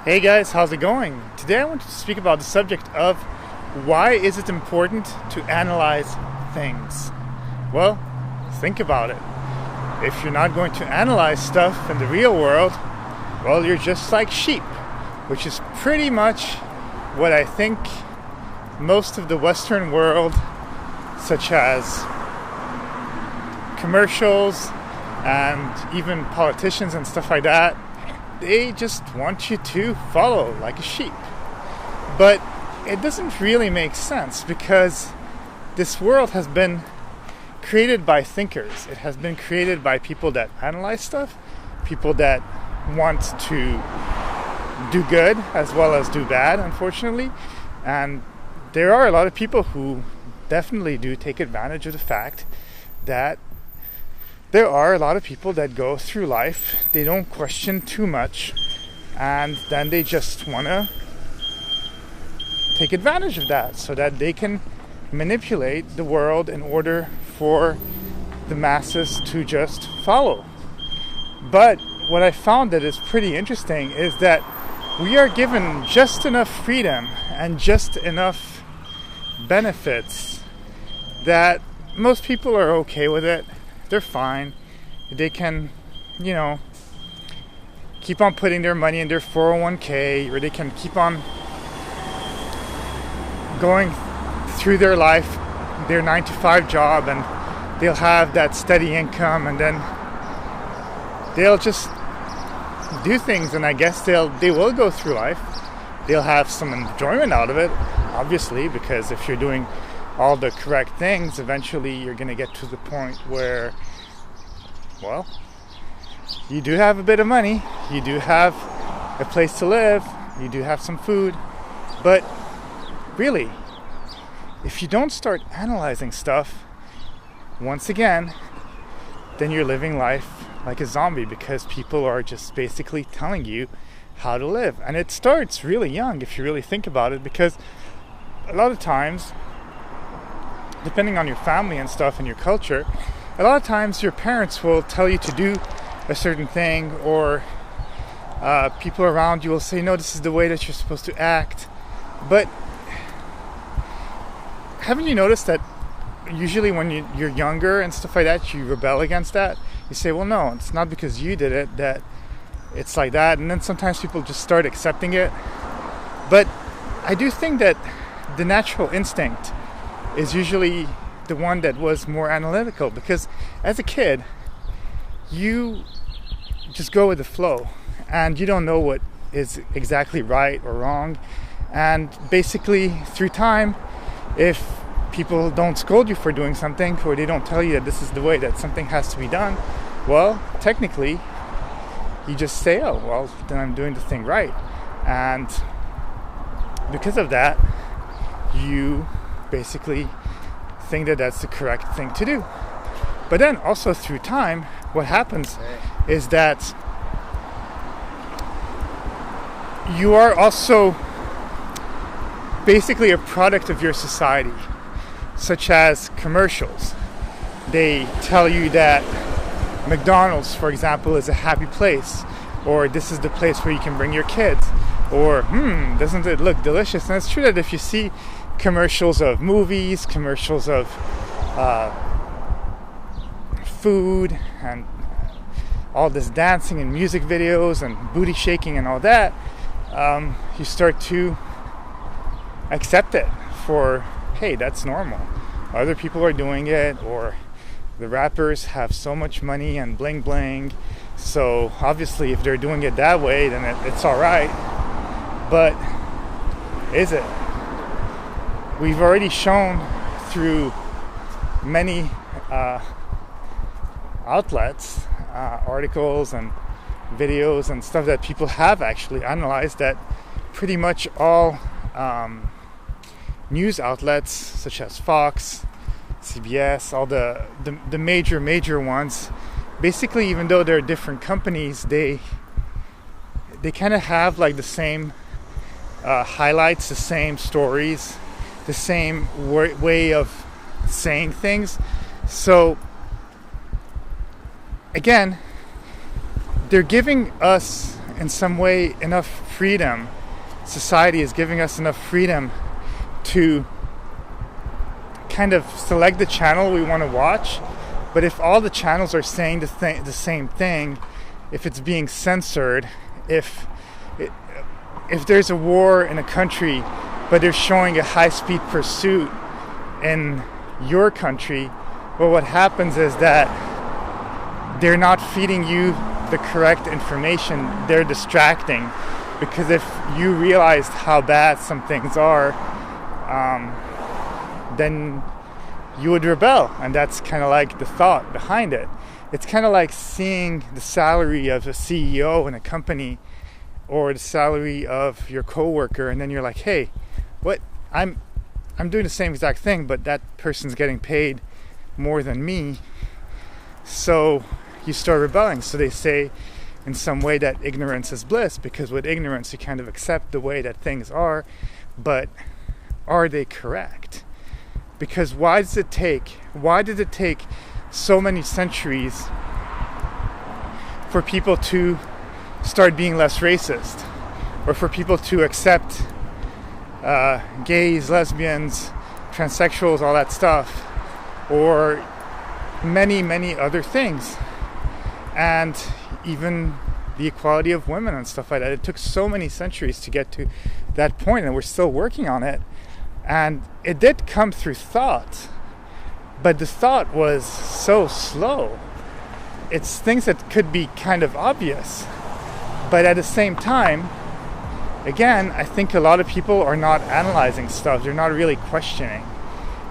Hey guys, how's it going? Today I want to speak about the subject of why is it important to analyze things? Well, think about it. If you're not going to analyze stuff in the real world, well, you're just like sheep, which is pretty much what I think most of the Western world, such as commercials and even politicians and stuff like that, they just want you to follow like a sheep. But it doesn't really make sense because this world has been created by thinkers. It has been created by people that analyze stuff, people that want to do good as well as do bad, unfortunately. And there are a lot of people who definitely do take advantage of the fact that there are a lot of people that go through life, they don't question too much, and then they just want to take advantage of that so that they can manipulate the world in order for the masses to just follow. But what I found that is pretty interesting is that we are given just enough freedom and just enough benefits that most people are okay with it. They're fine. They can, keep on putting their money in their 401k, or they can keep on going through their life, their 9-to-5 job, and they'll have that steady income, and then they'll just do things, and I guess they will go through life. They'll have some enjoyment out of it, obviously, because if you're doing all the correct things, eventually you're going to get to the point where, well, you do have a bit of money, you do have a place to live, you do have some food, but really, if you don't start analyzing stuff, once again, then you're living life like a zombie because people are just basically telling you how to live. And it starts really young if you really think about it, because a lot of times, depending on your family and stuff and your culture, a lot of times your parents will tell you to do a certain thing, or people around you will say, no, this is the way that you're supposed to act. But haven't you noticed that usually when you're younger and stuff like that, you rebel against that? You say, well, no, it's not because you did it that it's like that. And then sometimes people just start accepting it. But I do think that the natural instinct is usually the one that was more analytical, because as a kid you just go with the flow and you don't know what is exactly right or wrong, and basically through time, if people don't scold you for doing something, or they don't tell you that this is the way that something has to be done, well, technically you just say, oh, well, then I'm doing the thing right. And because of that, you basically think that that's the correct thing to do. But then also through time, what happens is that you are also basically a product of your society, such as commercials. They tell you that McDonald's, for example, is a happy place, or this is the place where you can bring your kids, or doesn't it look delicious? And it's true that if you see commercials of movies, commercials of food, and all this dancing and music videos and booty shaking and all that, you start to accept it for, hey, that's normal. Other people are doing it, or the rappers have so much money and bling bling, so obviously if they're doing it that way, then it's alright. But is it? We've already shown through many outlets, articles and videos and stuff that people have actually analyzed, that pretty much all news outlets such as Fox, CBS, all the major ones, basically, even though they're different companies, they kind of have like the same highlights, the same stories, the same way of saying things. So again, they're giving us in some way enough freedom. Society is giving us enough freedom to kind of select the channel we want to watch. But if all the channels are saying the same thing, if it's being censored, if there's a war in a country, but they're showing a high-speed pursuit in your country, well, what happens is that they're not feeding you the correct information. They're distracting, because if you realized how bad some things are, then you would rebel. And that's kind of like the thought behind it. It's kind of like seeing the salary of a CEO in a company, or the salary of your coworker, and then you're like, hey, what? I'm doing the same exact thing, but that person's getting paid more than me. So you start rebelling. So they say in some way that ignorance is bliss, because with ignorance you kind of accept the way that things are, but are they correct? Because why did it take so many centuries for people to start being less racist, or for people to accept gays, lesbians, transsexuals, all that stuff, or many, many other things, and even the equality of women and stuff like that? It took so many centuries to get to that point, and we're still working on it. And it did come through thought, but the thought was so slow. It's things that could be kind of obvious, but at the same time, again, I think a lot of people are not analyzing stuff. They're not really questioning.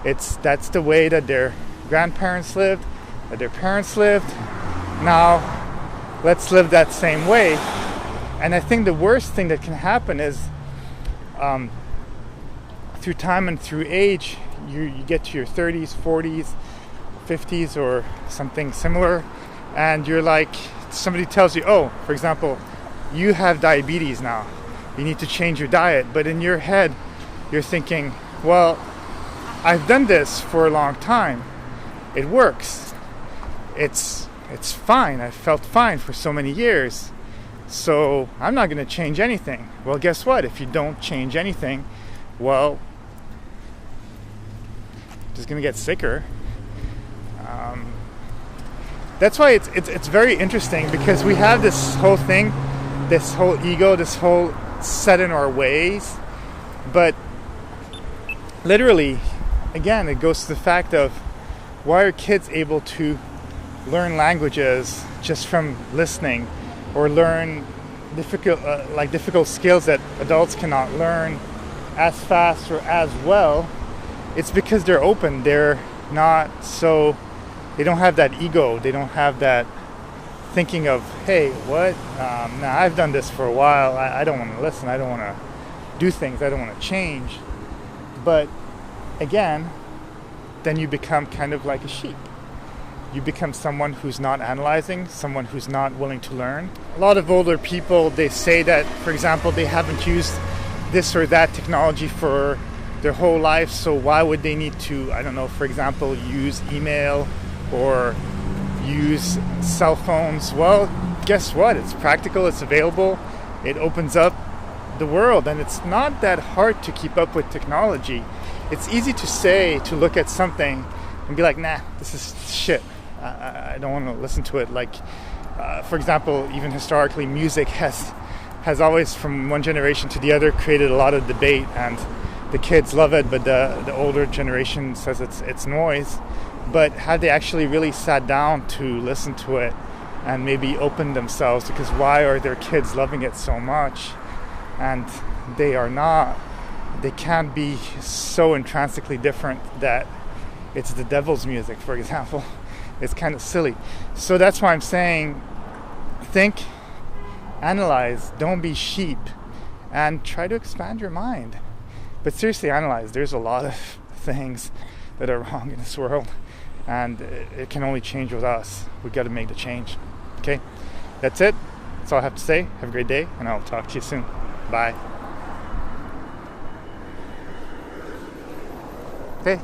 That's the way that their grandparents lived, that their parents lived. Now, let's live that same way. And I think the worst thing that can happen is, through time and through age, you get to your 30s, 40s, 50s, or something similar, and you're like, somebody tells you, oh, for example, you have diabetes now, you need to change your diet. But in your head, you're thinking, well, I've done this for a long time. It works. It's fine. I've felt fine for so many years. So I'm not going to change anything. Well, guess what? If you don't change anything, well, just going to get sicker. That's why it's very interesting, because we have this whole thing, this whole ego, this whole set in our ways. But literally, again, it goes to the fact of, why are kids able to learn languages just from listening, or learn difficult skills that adults cannot learn as fast or as well? It's because they're open. They're not so, they don't have that ego. They don't have that thinking of, hey, what? Nah, I've done this for a while. I don't want to listen. I don't want to do things. I don't want to change. But again, then you become kind of like a sheep. You become someone who's not analyzing, someone who's not willing to learn. A lot of older people, they say that, for example, they haven't used this or that technology for their whole life, so why would they need to, I don't know, for example, use email or use cell phones? Well, guess what? It's practical, it's available, it opens up the world, and it's not that hard to keep up with technology. It's easy to say, to look at something and be like, nah, this is shit. I don't want to listen to it. Like, for example, even historically, music has always, from one generation to the other, created a lot of debate, and the kids love it, but the older generation says it's noise. But had they actually really sat down to listen to it and maybe opened themselves, because why are their kids loving it so much? And they are not. They can't be so intrinsically different that it's the devil's music, for example. It's kind of silly. So that's why I'm saying, think, analyze, don't be sheep, and try to expand your mind. But seriously, analyze. There's a lot of things that are wrong in this world, and it can only change with us. We've got to make the change. Okay? That's it. That's all I have to say. Have a great day, and I'll talk to you soon. Bye. Okay.